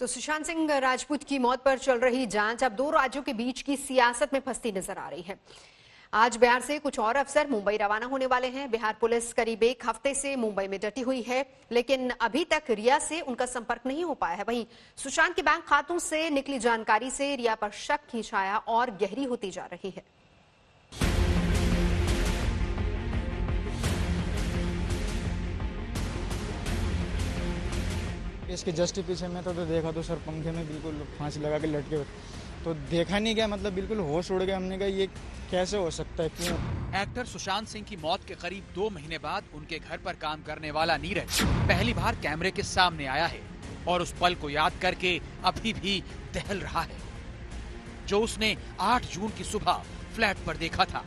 तो सुशांत सिंह राजपूत की मौत पर चल रही जांच अब दो राज्यों के बीच की सियासत में फंसती नजर आ रही है। आज बिहार से कुछ और अफसर मुंबई रवाना होने वाले हैं। बिहार पुलिस करीब एक हफ्ते से मुंबई में डटी हुई है, लेकिन अभी तक रिया से उनका संपर्क नहीं हो पाया है। वहीं सुशांत के बैंक खातों से निकली जानकारी से रिया पर शक की छाया और गहरी होती जा रही है। इसके जस्ट पीछे में था तो देखा तो सर पंखे में बिल्कुल फांसी लगा के लटके हुए, तो देखा नहीं गया, मतलब बिल्कुल होश उड़ गया। हमने कहा ये कैसे हो सकता है, क्यों? एक्टर सुशांत सिंह की मौत के करीब 2 महीने बाद उनके घर पर काम करने वाला नीरज पहली बार कैमरे के सामने आया है और उस पल को याद करके अभी भी दहल रहा है जो उसने 8 जून की सुबह फ्लैट पर देखा था।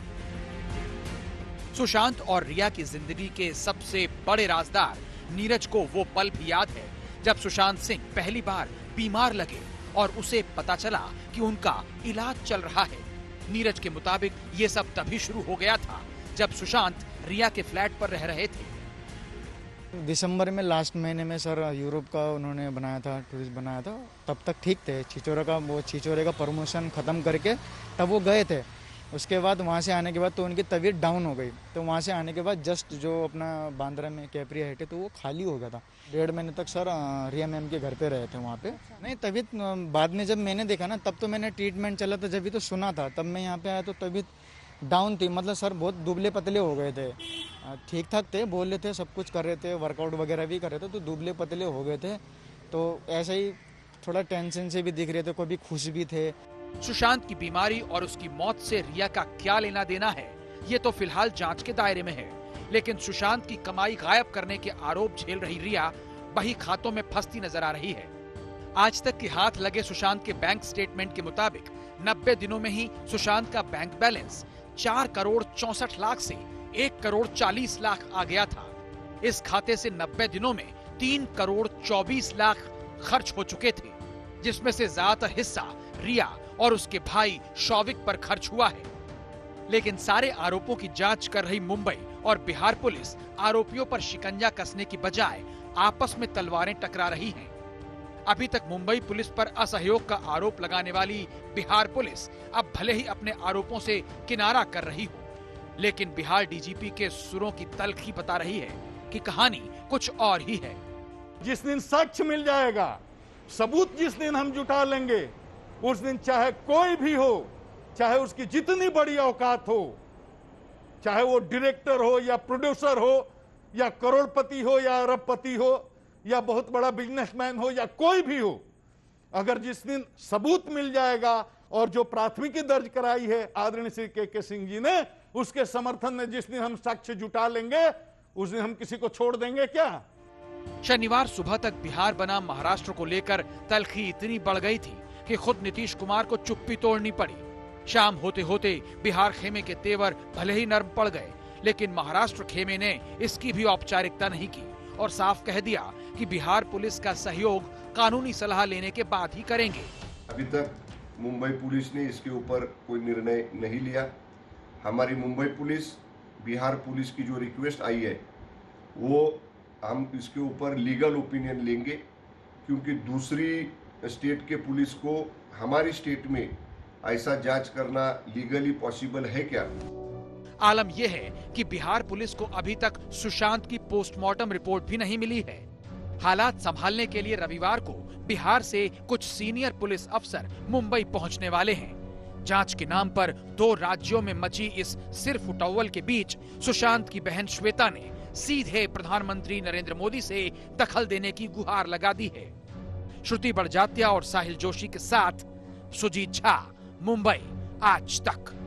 सुशांत और रिया की जिंदगी के सबसे बड़े राजदार नीरज को वो पल भी याद है जब सुशांत सिंह पहली बार बीमार लगे और उसे पता चला कि उनका इलाज चल रहा है। नीरज के मुताबिक ये सब तभी शुरू हो गया था जब सुशांत रिया के फ्लैट पर रह रहे थे। दिसंबर में लास्ट महीने में सर यूरोप का उन्होंने बनाया था, टूरिस्ट बनाया था, तब तक ठीक थे। छिचोरे का प्रमोशन खत्म करके तब वो गए थे। उसके बाद वहाँ से आने के बाद तो उनकी तबीयत डाउन हो गई, तो वहाँ से आने के बाद जस्ट जो अपना बांद्रा में कैप्रिया है तो वो खाली हो गया था। 1.5 महीने तक सर रिया मैम के घर पे रहे थे वहाँ पे। नहीं तबीयत बाद में जब मैंने देखा ना, तब तो मैंने ट्रीटमेंट चला था, जब भी तो सुना था, तब मैं यहाँ पे आया तो तबीयत डाउन थी। मतलब सर बहुत दुबले पतले हो गए थे, ठीक ठाक थे, बोल रहे थे, सब कुछ कर रहे थे, वर्कआउट वगैरह भी कर रहे थे, तो दुबले पतले हो गए थे। तो ऐसे ही थोड़ा टेंशन से भी दिख रहे थे, कभी खुश भी थे। सुशांत की बीमारी और उसकी मौत से रिया का क्या लेना देना है, ये तो फिलहाल जांच के दायरे में है। लेकिन सुशांत की कमाई गायब करने के आरोप झेल रही रिया बही खातों में फंसती नजर आ रही है। आज तक के हाथ लगे सुशांत के बैंक स्टेटमेंट के मुताबिक 90 दिनों में ही सुशांत का बैंक बैलेंस 4 करोड़ 64 लाख से 1 करोड़ 40 लाख आ गया था। इस खाते से 90 दिनों में 3 करोड़ 24 लाख खर्च हो चुके थे, जिसमें से ज्यादातर हिस्सा रिया और उसके भाई शौविक पर खर्च हुआ है। लेकिन सारे आरोपों की जांच कर रही मुंबई और बिहार पुलिस आरोपियों पर शिकंजा कसने की बजाय आपस में तलवारें टकरा रही हैं। अभी तक मुंबई पुलिस पर असहयोग का आरोप लगाने वाली बिहार पुलिस अब भले ही अपने आरोपों से किनारा कर रही हो, लेकिन बिहार डीजीपी के सुरों की तलखी बता रही है कि कहानी कुछ और ही है। जिस दिन साक्ष्य मिल जाएगा, सबूत जिस दिन हम जुटा लेंगे, उस दिन चाहे कोई भी हो, चाहे उसकी जितनी बड़ी औकात हो, चाहे वो डायरेक्टर हो या प्रोड्यूसर हो या करोड़पति हो या अरबपति हो या बहुत बड़ा बिजनेसमैन हो या कोई भी हो, अगर जिस दिन सबूत मिल जाएगा और जो प्राथमिकी दर्ज कराई है आदरणीय श्री के सिंह जी ने, उसके समर्थन में जिस दिन हम साक्ष्य जुटा लेंगे, उस दिन हम किसी को छोड़ देंगे क्या? शनिवार सुबह तक बिहार बनाम महाराष्ट्र को लेकर तलखी इतनी बढ़ गई थी कि खुद नीतीश कुमार को चुप्पी तोड़नी पड़ी। शाम होते होते बिहार खेमे के तेवर भले ही नर्म पड़ गए, लेकिन महाराष्ट्र खेमे ने इसकी भी औपचारिकता नहीं की और साफ कह दिया कि बिहार पुलिस का सहयोग कानूनी सलाह लेने के बाद ही करेंगे। अभी तक मुंबई पुलिस ने इसके ऊपर कोई निर्णय नहीं लिया। हमारी मुंबई पुलिस, बिहार पुलिस की जो रिक्वेस्ट आई है, वो हम इसके ऊपर लीगल ओपिनियन लेंगे, क्योंकि दूसरी स्टेट के पुलिस को हमारी स्टेट में ऐसा जांच करना लीगली पॉसिबल है क्या? आलम यह है कि बिहार पुलिस को अभी तक सुशांत की पोस्टमार्टम रिपोर्ट भी नहीं मिली है। हालात संभालने के लिए रविवार को बिहार से कुछ सीनियर पुलिस अफसर मुंबई पहुंचने वाले हैं। जांच के नाम पर 2 राज्यों में मची इस सिर फुटौल के बीच सुशांत की बहन श्वेता ने सीधे प्रधानमंत्री नरेंद्र मोदी से दखल देने की गुहार लगा दी है। श्रुति बड़जात्या और साहिल जोशी के साथ सुजीत झा, मुंबई, आज तक।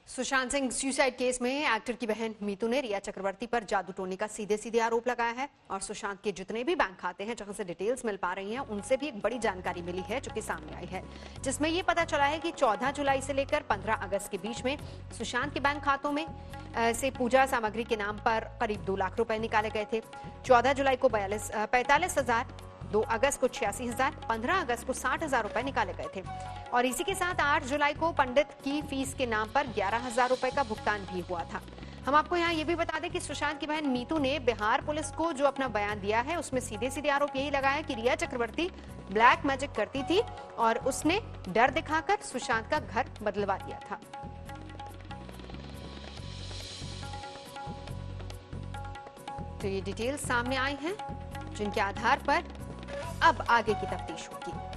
सुशांत सिंह सुसाइड केस में एक्टर की बहन मीतू ने रिया चक्रवर्ती पर जादू टोने का सीधे सीधे आरोप लगाया है और सुशांत के जितने भी बैंक खाते हैं जहां से डिटेल्स मिल पा रही हैं, उनसे भी एक बड़ी जानकारी मिली है जो कि सामने आई है, जिसमें यह पता चला है कि 14 जुलाई से लेकर 15 अगस्त के बीच में सुशांत के बैंक खातों में से पूजा सामग्री के नाम पर करीब 2 लाख रुपए निकाले गए थे। 14 जुलाई को 45,000, 2 अगस्त को 86,000, 15 अगस्त को 60,000 रुपए निकाले गए थे और इसी के साथ 8 जुलाई को पंडित की फीस के नाम पर 11,000 रुपए का भुगतान भी हुआ था। हम आपको यहाँ ये भी बता दें कि सुशांत की बहन मीतू ने बिहार पुलिस को जो अपना बयान दिया है उसमें सीधे सीधे आरोप यही लगाया कि रिया चक्रवर्ती ब्लैक मैजिक करती थी और उसने डर दिखाकर सुशांत का घर बदलवा दिया था। तो ये डिटेल्स सामने आई हैं जिनके आधार पर अब आगे की तफ्तीश होगी।